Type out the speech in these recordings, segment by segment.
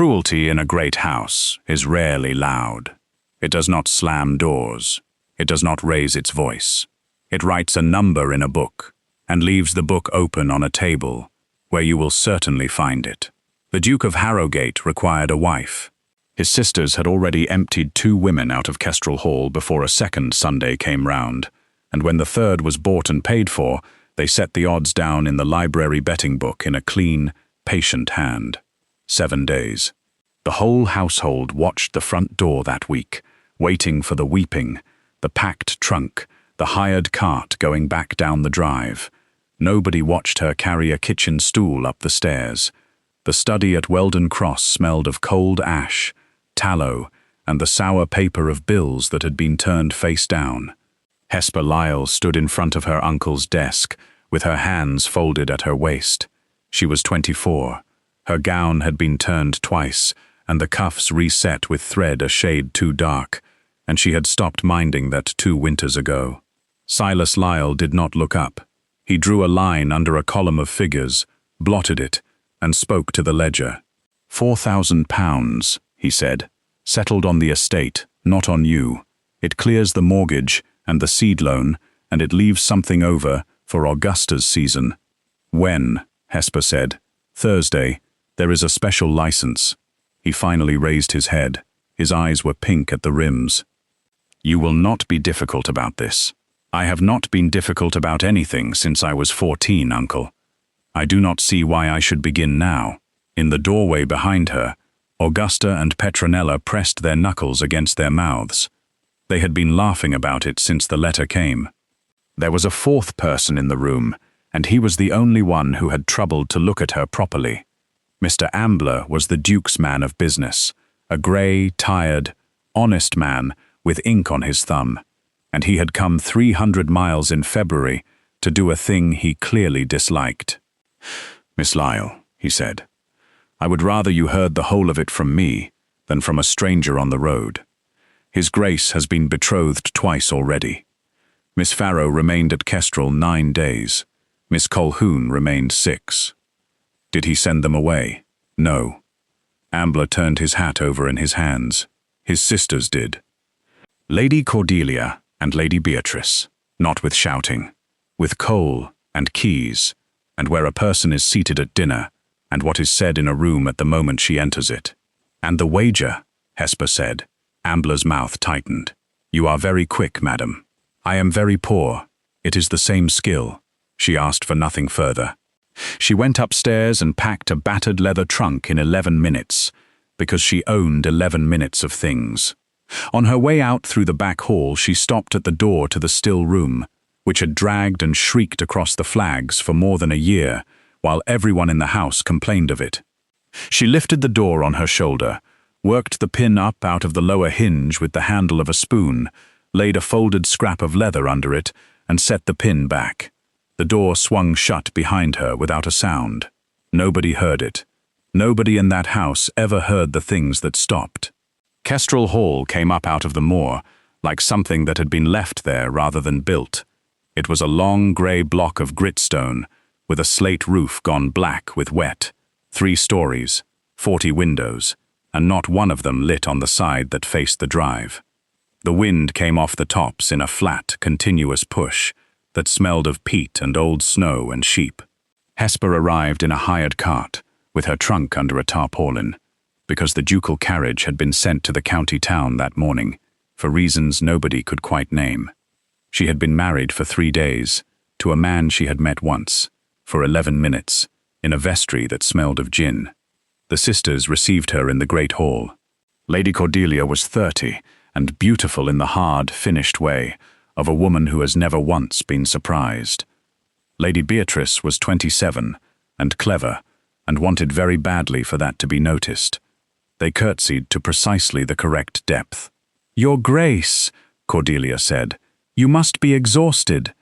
Cruelty in a great house is rarely loud. It does not slam doors. It does not raise its voice. It writes a number in a book and leaves the book open on a table where you will certainly find it. The Duke of Harrogate required a wife. His sisters had already emptied 2 women out of Kestrel Hall before a second Sunday came round, and when the third was bought and paid for, they set the odds down in the library betting book in a clean, patient hand. 7 days. The whole household watched the front door that week, waiting for the weeping, the packed trunk, the hired cart going back down the drive. Nobody watched her carry a kitchen stool up the stairs. The study at Weldon Cross smelled of cold ash, tallow, and the sour paper of bills that had been turned face down. Hesper Lyle stood in front of her uncle's desk, with her hands folded at her waist. She was 24. Her gown had been turned twice, and the cuffs reset with thread a shade too dark, and she had stopped minding that 2 winters ago. Silas Lyle did not look up. He drew a line under a column of figures, blotted it, and spoke to the ledger. £4,000, he said, settled on the estate, not on you. It clears the mortgage and the seed loan, and it leaves something over for Augusta's season. When? Hesper said. Thursday. There is a special license. He finally raised his head. His eyes were pink at the rims. You will not be difficult about this. I have not been difficult about anything since I was 14, Uncle. I do not see why I should begin now. In the doorway behind her, Augusta and Petronella pressed their knuckles against their mouths. They had been laughing about it since the letter came. There was a 4th person in the room, and he was the only one who had troubled to look at her properly. Mr. Ambler was the Duke's man of business, a grey, tired, honest man with ink on his thumb, and he had come 300 miles in February to do a thing he clearly disliked. Miss Lyle, he said, I would rather you heard the whole of it from me than from a stranger on the road. His Grace has been betrothed twice already. Miss Farrow remained at Kestrel 9 days. Miss Colquhoun remained 6. Did he send them away? No. Ambler turned his hat over in his hands. His sisters did. Lady Cordelia and Lady Beatrice, not with shouting, with coal and keys, and where a person is seated at dinner, and what is said in a room at the moment she enters it. And the wager, Hesper said. Ambler's mouth tightened. You are very quick, madam. I am very poor. It is the same skill. She asked for nothing further. She went upstairs and packed a battered leather trunk in 11 minutes, because she owned 11 minutes of things. On her way out through the back hall, she stopped at the door to the still room, which had dragged and shrieked across the flags for more than a year, while everyone in the house complained of it. She lifted the door on her shoulder, worked the pin up out of the lower hinge with the handle of a spoon, laid a folded scrap of leather under it, and set the pin back. The door swung shut behind her without a sound. Nobody heard it. Nobody in that house ever heard the things that stopped. Kestrel Hall came up out of the moor, like something that had been left there rather than built. It was a long grey block of gritstone, with a slate roof gone black with wet, 3 stories, 40 windows, and not one of them lit on the side that faced the drive. The wind came off the tops in a flat, continuous push that smelled of peat and old snow and sheep. Hesper arrived in a hired cart, with her trunk under a tarpaulin, because the ducal carriage had been sent to the county town that morning, for reasons nobody could quite name. She had been married for 3 days, to a man she had met once, for 11 minutes, in a vestry that smelled of gin. The sisters received her in the great hall. Lady Cordelia was 30, and beautiful in the hard, finished way of a woman who has never once been surprised. Lady Beatrice was 27, and clever, and wanted very badly for that to be noticed. They curtsied to precisely the correct depth. "Your Grace," Cordelia said, "you must be exhausted.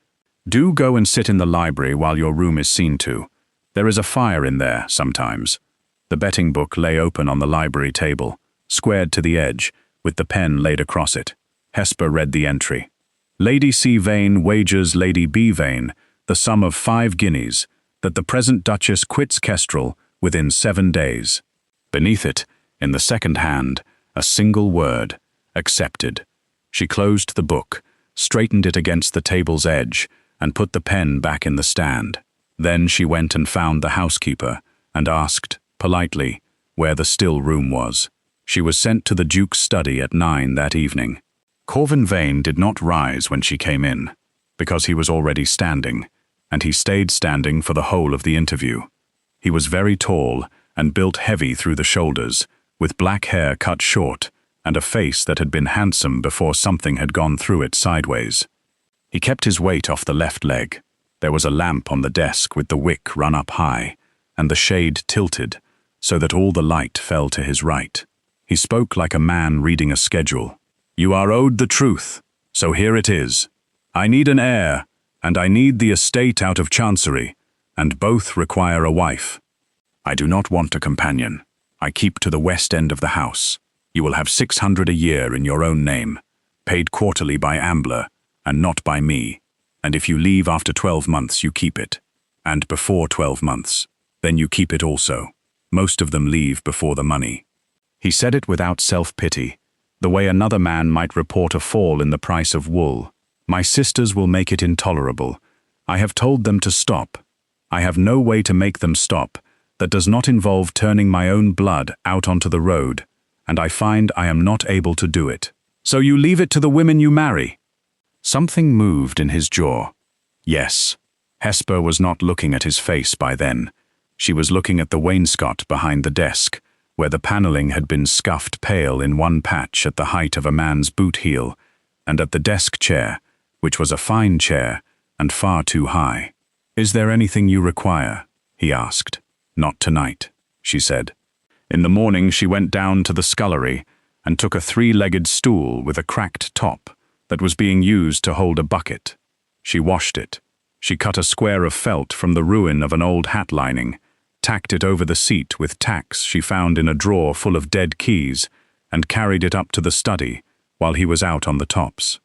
Do go and sit in the library while your room is seen to. There is a fire in there sometimes." The betting book lay open on the library table, squared to the edge, with the pen laid across it. Hesper read the entry. Lady C. Vane wagers Lady B. Vane the sum of 5 guineas that the present Duchess quits Kestrel within 7 days. Beneath it, In the second hand, a single word, accepted. She closed the book, straightened it against the table's edge, and put the pen back in the stand. Then she went and found the housekeeper and asked, politely, where the still room was. She was sent to the Duke's study at 9 that evening. Corvin Vane did not rise when she came in, because he was already standing, and he stayed standing for the whole of the interview. He was very tall and built heavy through the shoulders, with black hair cut short, and a face that had been handsome before something had gone through it sideways. He kept his weight off the left leg. There was a lamp on the desk with the wick run up high, and the shade tilted, so that all the light fell to his right. He spoke like a man reading a schedule. "You are owed the truth, so here it is. I need an heir, and I need the estate out of Chancery, and both require a wife. I do not want a companion. I keep to the west end of the house. You will have 600 a year in your own name, paid quarterly by Ambler, and not by me. And if you leave after 12 months, you keep it. And before 12 months, then you keep it also. Most of them leave before the money." He said it without self-pity, the way another man might report a fall in the price of wool. "My sisters will make it intolerable. I have told them to stop. I have no way to make them stop that does not involve turning my own blood out onto the road, and I find I am not able to do it." "So you leave it to the women you marry?" Something moved in his jaw. Yes. Hesper was not looking at his face by then. She was looking at the wainscot behind the desk, where the paneling had been scuffed pale in one patch at the height of a man's boot heel, and at the desk chair, which was a fine chair and far too high. "Is there anything you require?" he asked. "Not tonight," she said. In the morning she went down to the scullery and took a 3-legged stool with a cracked top that was being used to hold a bucket. She washed it. She cut a square of felt from the ruin of an old hat lining, tacked it over the seat with tacks she found in a drawer full of dead keys, and carried it up to the study while he was out on the tops.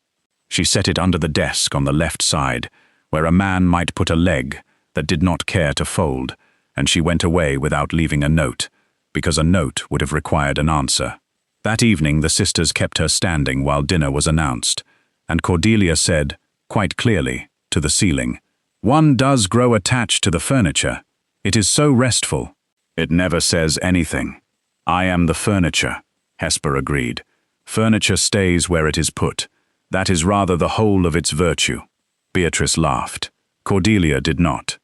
She set it under the desk on the left side, where a man might put a leg that did not care to fold, and she went away without leaving a note, because a note would have required an answer. That evening the sisters kept her standing while dinner was announced, and Cordelia said, quite clearly, to the ceiling, "One does grow attached to the furniture. It is so restful." "It never says anything." "I am the furniture," Hesper agreed. "Furniture stays where it is put. That is rather the whole of its virtue." Beatrice laughed. Cordelia did not.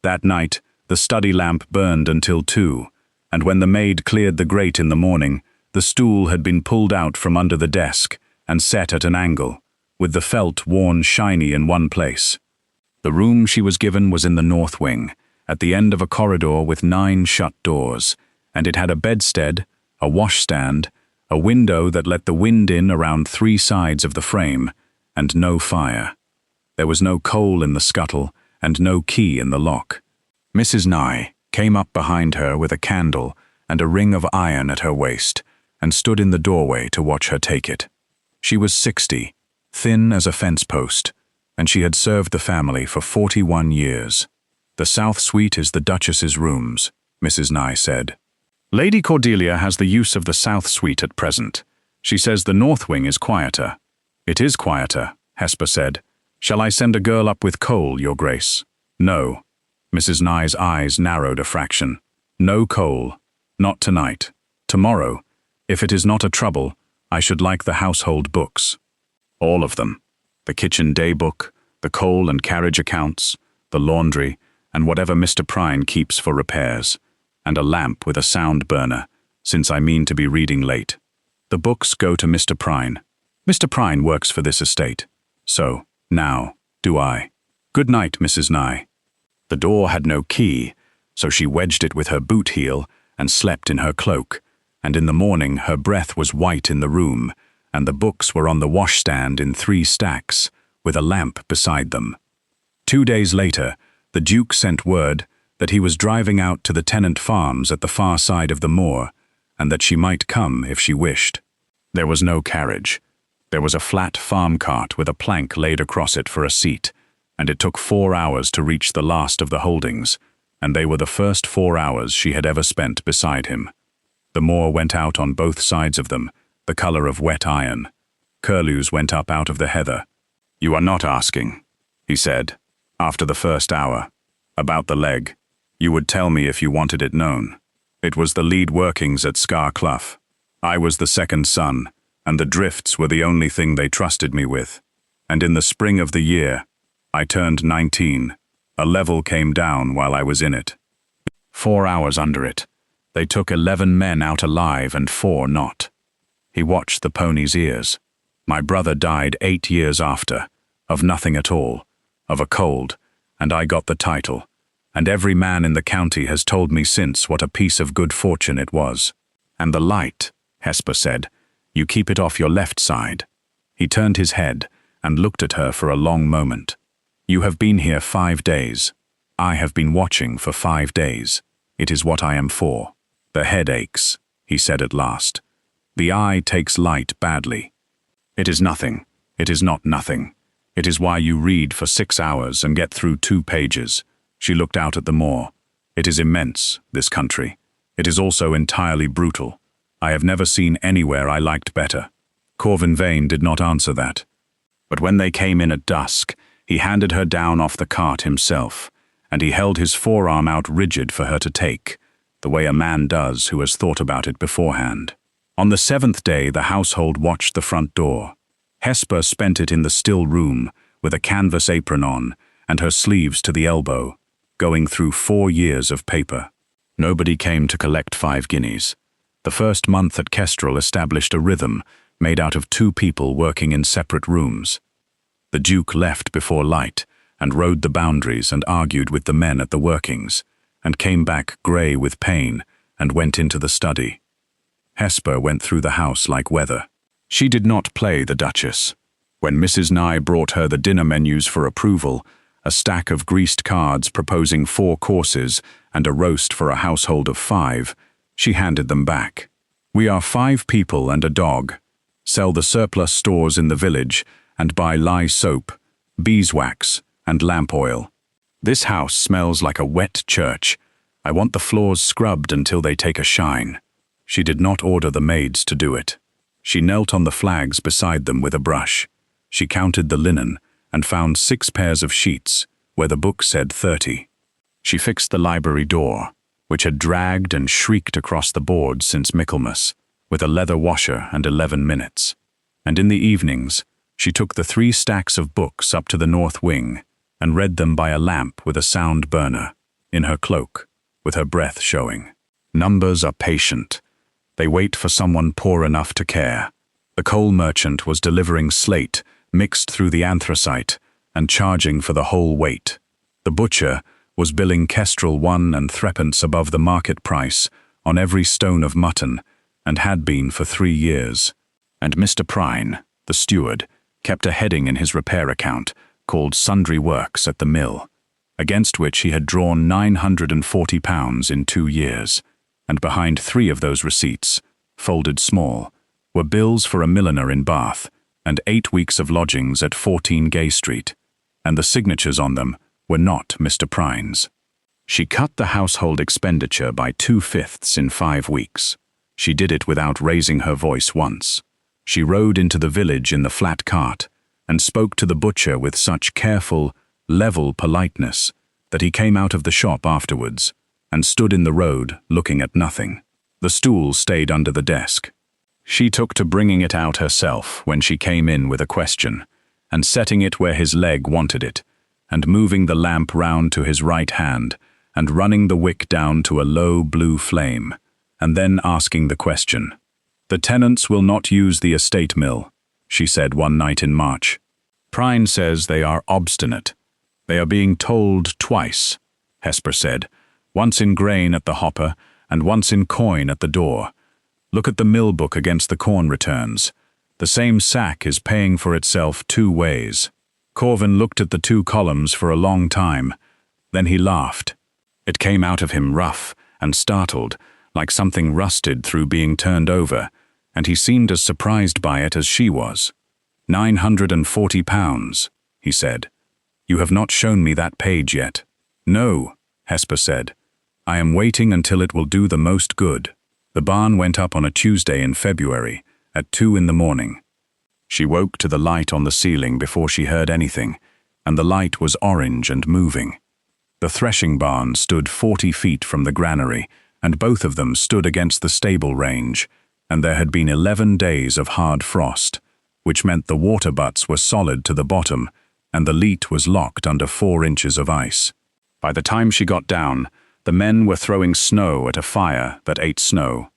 That night, the study lamp burned until 2, and when the maid cleared the grate in the morning, the stool had been pulled out from under the desk and set at an angle, with the felt worn shiny in one place. The room she was given was in the north wing, at the end of a corridor with 9 shut doors, and it had a bedstead, a washstand, a window that let the wind in around 3 sides of the frame, and no fire. There was no coal in the scuttle, and no key in the lock. Mrs. Nye came up behind her with a candle and a ring of iron at her waist, and stood in the doorway to watch her take it. She was 60, thin as a fence post, and she had served the family for 41 years. "The south suite is the Duchess's rooms," Mrs. Nye said. "Lady Cordelia has the use of the south suite at present. She says the north wing is quieter." "It is quieter," Hesper said. "Shall I send a girl up with coal, Your Grace?" "No." Mrs. Nye's eyes narrowed a fraction. "No coal. Not tonight. Tomorrow, if it is not a trouble, I should like the household books. All of them. The kitchen day book, the coal and carriage accounts, the laundry, and whatever Mr. Prine keeps for repairs, and a lamp with a sound burner, since I mean to be reading late. The books go to Mr. Prine. Mr. Prine works for this estate. So, now, do I. Good night, Mrs. Nye." The door had no key, so she wedged it with her boot heel and slept in her cloak, and in the morning her breath was white in the room, and the books were on the washstand in 3 stacks, with a lamp beside them. 2 days later, the Duke sent word that he was driving out to the tenant farms at the far side of the moor, and that she might come if she wished. There was no carriage. There was a flat farm cart with a plank laid across it for a seat, and it took 4 hours to reach the last of the holdings, and they were the first 4 hours she had ever spent beside him. The moor went out on both sides of them, the color of wet iron. Curlews went up out of the heather. "You are not asking," he said, after the first hour. "About the leg. You would tell me if you wanted it known. It was the lead workings at Scar Clough. I was the second son, and the drifts were the only thing they trusted me with. And in the spring of the year, I turned 19. A level came down while I was in it. 4 hours under it. They took 11 men out alive and 4 not." He watched the pony's ears. "My brother died 8 years after, of nothing at all, of a cold, and I got the title. And every man in the county has told me since what a piece of good fortune it was." "And the light," Hesper said. "You keep it off your left side." He turned his head and looked at her for a long moment. "You have been here 5 days. I have been watching for 5 days. It is what I am for." "The head aches," he said at last. "The eye takes light badly." "It is nothing. It is not nothing. It is why you read for 6 hours and get through 2 pages. She looked out at the moor. "It is immense, this country. It is also entirely brutal. I have never seen anywhere I liked better." Corvin Vane did not answer that. But when they came in at dusk, he handed her down off the cart himself, and he held his forearm out rigid for her to take, the way a man does who has thought about it beforehand. On the 7th day, the household watched the front door. Hesper spent it in the still room, with a canvas apron on, and her sleeves to the elbow, going through 4 years of paper. Nobody came to collect 5 guineas. The first month at Kestrel established a rhythm made out of 2 people working in separate rooms. The Duke left before light, and rode the boundaries and argued with the men at the workings, and came back grey with pain and went into the study. Hesper went through the house like weather. She did not play the Duchess. When Mrs. Nye brought her the dinner menus for approval, a stack of greased cards proposing 4 courses and a roast for a household of 5, she handed them back. "We are 5 people and a dog. Sell the surplus stores in the village and buy lye soap, beeswax, and lamp oil. This house smells like a wet church. I want the floors scrubbed until they take a shine." She did not order the maids to do it. She knelt on the flags beside them with a brush. She counted the linen and found 6 pairs of sheets, where the book said 30. She fixed the library door, which had dragged and shrieked across the boards since Michaelmas, with a leather washer and 11 minutes. And in the evenings, she took the 3 stacks of books up to the north wing and read them by a lamp with a sound burner, in her cloak, with her breath showing. Numbers are patient. They wait for someone poor enough to care. The coal merchant was delivering slate mixed through the anthracite and charging for the whole weight. The butcher was billing Kestrel 1 3d above the market price on every stone of mutton, and had been for 3 years. And Mr. Prine, the steward, kept a heading in his repair account called Sundry Works at the mill, against which he had drawn £940 in 2 years, and behind 3 of those receipts, folded small, were bills for a milliner in Bath and 8 weeks of lodgings at 14 Gay Street, and the signatures on them were not Mr. Prine's. She cut the household expenditure by 2/5 in 5 weeks. She did it without raising her voice once. She rode into the village in the flat cart and spoke to the butcher with such careful, level politeness that he came out of the shop afterwards and stood in the road looking at nothing. The stool stayed under the desk. She took to bringing it out herself when she came in with a question, and setting it where his leg wanted it, and moving the lamp round to his right hand, and running the wick down to a low blue flame, and then asking the question. "The tenants will not use the estate mill," she said one night in March. "Prine says they are obstinate. They are being told twice," Hesper said, "once in grain at the hopper and once in coin at the door. Look at the mill book against the corn returns. The same sack is paying for itself 2 ways." Corvin looked at the 2 columns for a long time. Then he laughed. It came out of him rough and startled, like something rusted through being turned over, and he seemed as surprised by it as she was. £940, he said. "You have not shown me that page yet." "No," Hesper said. "I am waiting until it will do the most good." The barn went up on a Tuesday in February, at 2 in the morning. She woke to the light on the ceiling before she heard anything, and the light was orange and moving. The threshing barn stood 40 feet from the granary, and both of them stood against the stable range, and there had been 11 days of hard frost, which meant the water butts were solid to the bottom, and the leat was locked under 4 inches of ice. By the time she got down, the men were throwing snow at a fire that ate snow.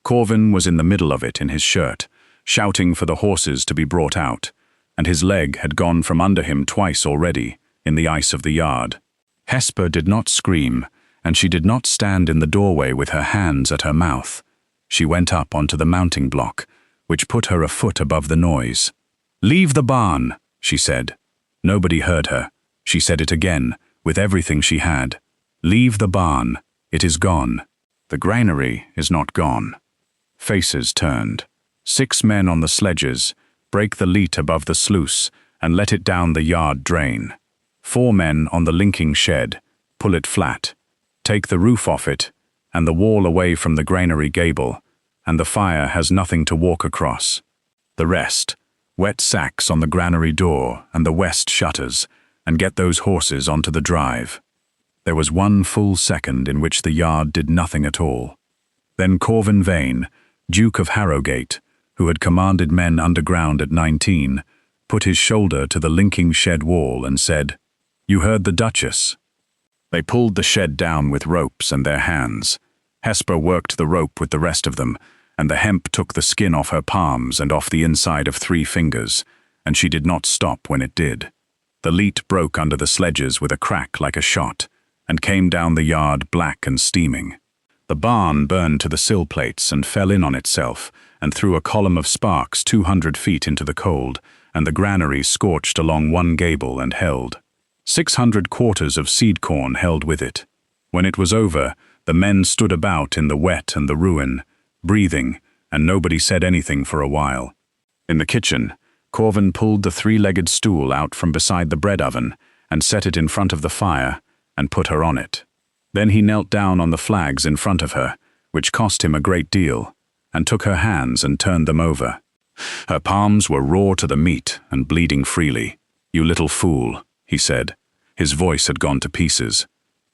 Corvin was in the middle of it in his shirt, shouting for the horses to be brought out, and his leg had gone from under him twice already, in the ice of the yard. Hesper did not scream, and she did not stand in the doorway with her hands at her mouth. She went up onto the mounting block, which put her a foot above the noise. "Leave the barn," she said. Nobody heard her. She said it again, with everything she had. "Leave the barn. It is gone. The granary is not gone." Faces turned. 6 men on the sledges break the leat above the sluice and let it down the yard drain. 4 men on the linking shed pull it flat, take the roof off it and the wall away from the granary gable, and the fire has nothing to walk across. The rest, wet sacks on the granary door and the west shutters, and get those horses onto the drive. There was 1 full second in which the yard did nothing at all. Then Corvin Vane, Duke of Harrogate, who had commanded men underground at 19, put his shoulder to the linking shed wall and said, "You heard the Duchess." They pulled the shed down with ropes and their hands. Hesper worked the rope with the rest of them, and the hemp took the skin off her palms and off the inside of 3 fingers, and she did not stop when it did. The leat broke under the sledges with a crack like a shot, and came down the yard black and steaming. The barn burned to the sill plates and fell in on itself, and threw a column of sparks 200 feet into the cold, and the granary scorched along one gable and held. 600 quarters of seed corn held with it. When it was over, the men stood about in the wet and the ruin, breathing, and nobody said anything for a while. In the kitchen, Corvin pulled the 3-legged stool out from beside the bread oven and set it in front of the fire and put her on it. Then he knelt down on the flags in front of her, which cost him a great deal, and took her hands and turned them over. Her palms were raw to the meat and bleeding freely. "You little fool," he said. His voice had gone to pieces.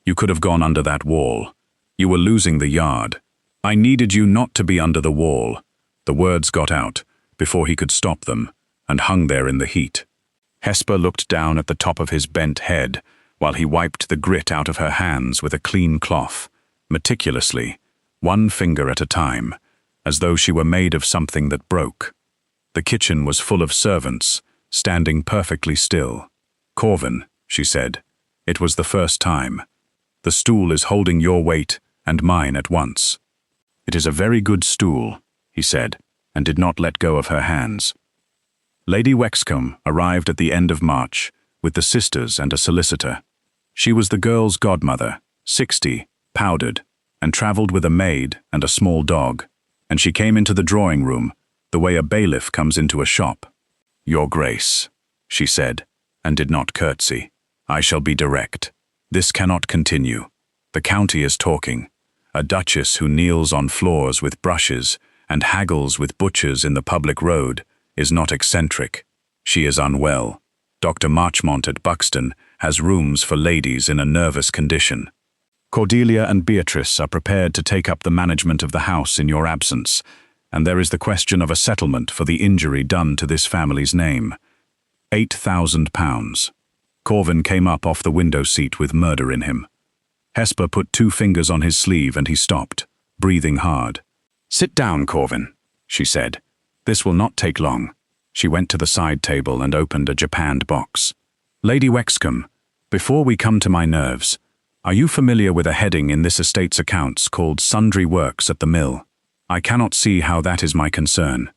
"You could have gone under that wall. You were losing the yard. I needed you not to be under the wall." The words got out before he could stop them, and hung there in the heat. Hesper looked down at the top of his bent head, while he wiped the grit out of her hands with a clean cloth, meticulously, 1 finger at a time, as though she were made of something that broke. The kitchen was full of servants, standing perfectly still. "Corvin," she said, "it was the first time. The stool is holding your weight and mine at once." "It is a very good stool," he said, and did not let go of her hands. Lady Wexcombe arrived at the end of March, with the sisters and a solicitor. She was the girl's godmother, 60, powdered, and travelled with a maid and a small dog, and she came into the drawing room, the way a bailiff comes into a shop. "Your Grace," she said, and did not curtsy. "I shall be direct. This cannot continue. The county is talking. A duchess who kneels on floors with brushes and haggles with butchers in the public road is not eccentric. She is unwell. Dr. Marchmont at Buxton has rooms for ladies in a nervous condition. Cordelia and Beatrice are prepared to take up the management of the house in your absence, and there is the question of a settlement for the injury done to this family's name. £8,000. Corvin came up off the window seat with murder in him. Hesper put 2 fingers on his sleeve and he stopped, breathing hard. "Sit down, Corvin," she said. "This will not take long." She went to the side table and opened a japanned box. "Lady Wexcombe, before we come to my nerves, are you familiar with a heading in this estate's accounts called Sundry Works at the Mill? I cannot see how that is my concern.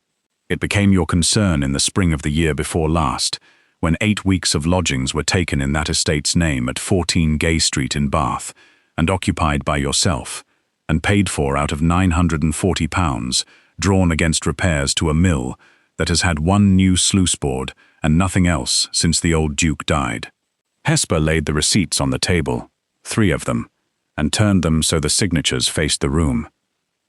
It became your concern in the spring of the year before last, when 8 weeks of lodgings were taken in that estate's name at 14 Gay Street in Bath, and occupied by yourself, and paid for out of £940, drawn against repairs to a mill that has had 1 new sluice board and nothing else since the old Duke died." Hesper laid the receipts on the table, 3 of them, and turned them so the signatures faced the room.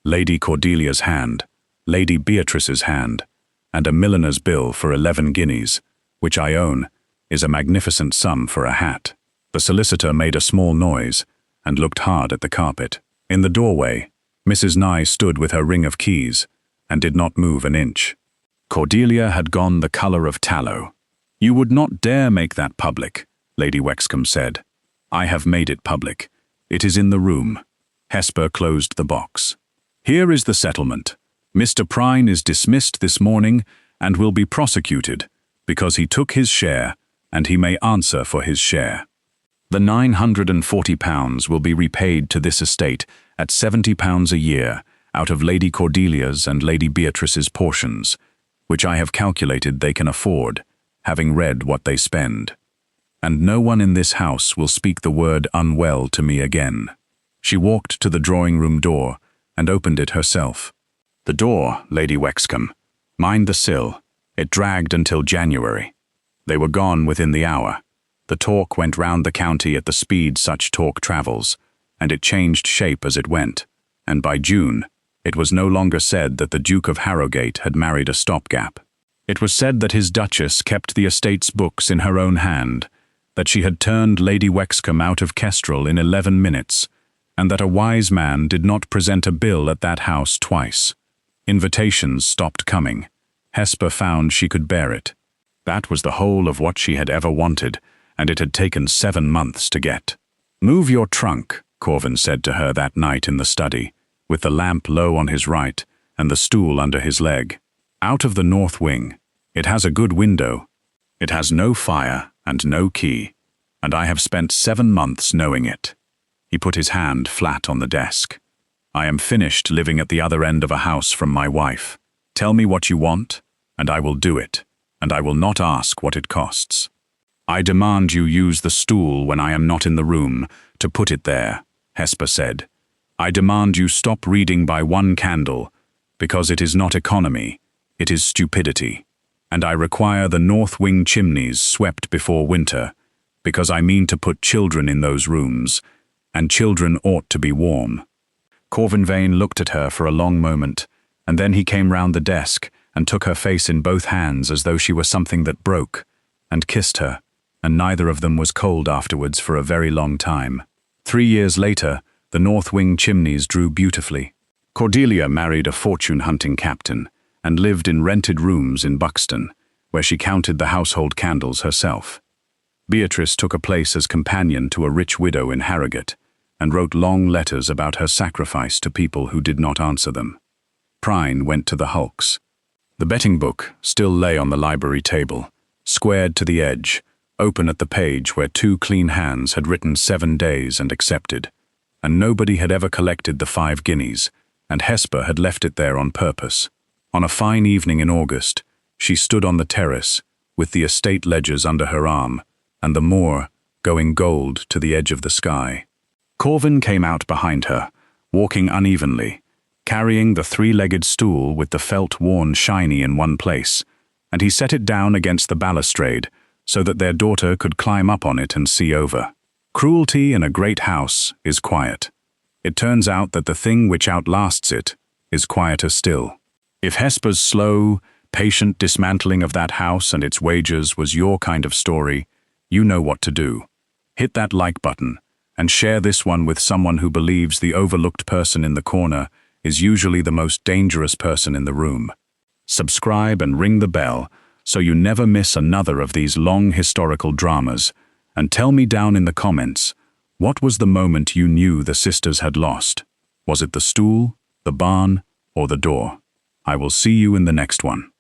Lady Cordelia's hand, Lady Beatrice's hand, and a milliner's bill for 11 guineas, which I own, is a magnificent sum for a hat. The solicitor made a small noise and looked hard at the carpet. In the doorway, Mrs. Nye stood with her ring of keys and did not move an inch. Cordelia had gone the colour of tallow. "You would not dare make that public," Lady Wexcombe said. "I have made it public. It is in the room." Hesper closed the box. "Here is the settlement. Mr. Prine is dismissed this morning and will be prosecuted because he took his share, and he may answer for his share. The £940 will be repaid to this estate at £70 a year out of Lady Cordelia's and Lady Beatrice's portions, which I have calculated they can afford, having read what they spend. And no one in this house will speak the word unwell to me again." She walked to the drawing-room door and opened it herself. "The door, Lady Wexcombe. Mind the sill. It dragged until January." They were gone within the hour. The talk went round the county at the speed such talk travels, and it changed shape as it went, and by June, it was no longer said that the Duke of Harrogate had married a stopgap. It was said that his Duchess kept the estate's books in her own hand, that she had turned Lady Wexcombe out of Kestrel in 11 minutes, and that a wise man did not present a bill at that house twice. Invitations stopped coming. Hesper found she could bear it. That was the whole of what she had ever wanted, and it had taken 7 months to get. "Move your trunk," Corvin said to her that night in the study, with the lamp low on his right and the stool under his leg. "Out of the north wing. It has a good window. It has no fire and no key, and I have spent 7 months knowing it." He put his hand flat on the desk. "I am finished living at the other end of a house from my wife. Tell me what you want, and I will do it, and I will not ask what it costs. I demand you use the stool when I am not in the room to put it there," Hesper said. "I demand you stop reading by one candle, because it is not economy, it is stupidity. And I require the north wing chimneys swept before winter, because I mean to put children in those rooms, and children ought to be warm." Corvin Vane looked at her for a long moment, and then he came round the desk and took her face in both hands as though she were something that broke, and kissed her, and neither of them was cold afterwards for a very long time. 3 years later, the north wing chimneys drew beautifully. Cordelia married a fortune-hunting captain, and lived in rented rooms in Buxton, where she counted the household candles herself. Beatrice took a place as companion to a rich widow in Harrogate, and wrote long letters about her sacrifice to people who did not answer them. Prine went to the hulks. The betting book still lay on the library table, squared to the edge, open at the page where 2 clean hands had written 7 days and accepted, and nobody had ever collected the 5 guineas, and Hesper had left it there on purpose. On a fine evening in August, she stood on the terrace, with the estate ledgers under her arm, and the moor going gold to the edge of the sky. Corvin came out behind her, walking unevenly, carrying the 3-legged stool with the felt worn shiny in one place, and he set it down against the balustrade so that their daughter could climb up on it and see over. Cruelty in a great house is quiet. It turns out that the thing which outlasts it is quieter still. If Hesper's slow, patient dismantling of that house and its wages was your kind of story, you know what to do. Hit that like button, and share this one with someone who believes the overlooked person in the corner is usually the most dangerous person in the room. Subscribe and ring the bell so you never miss another of these long historical dramas, and tell me down in the comments, what was the moment you knew the sisters had lost? Was it the stool, the barn, or the door? I will see you in the next one.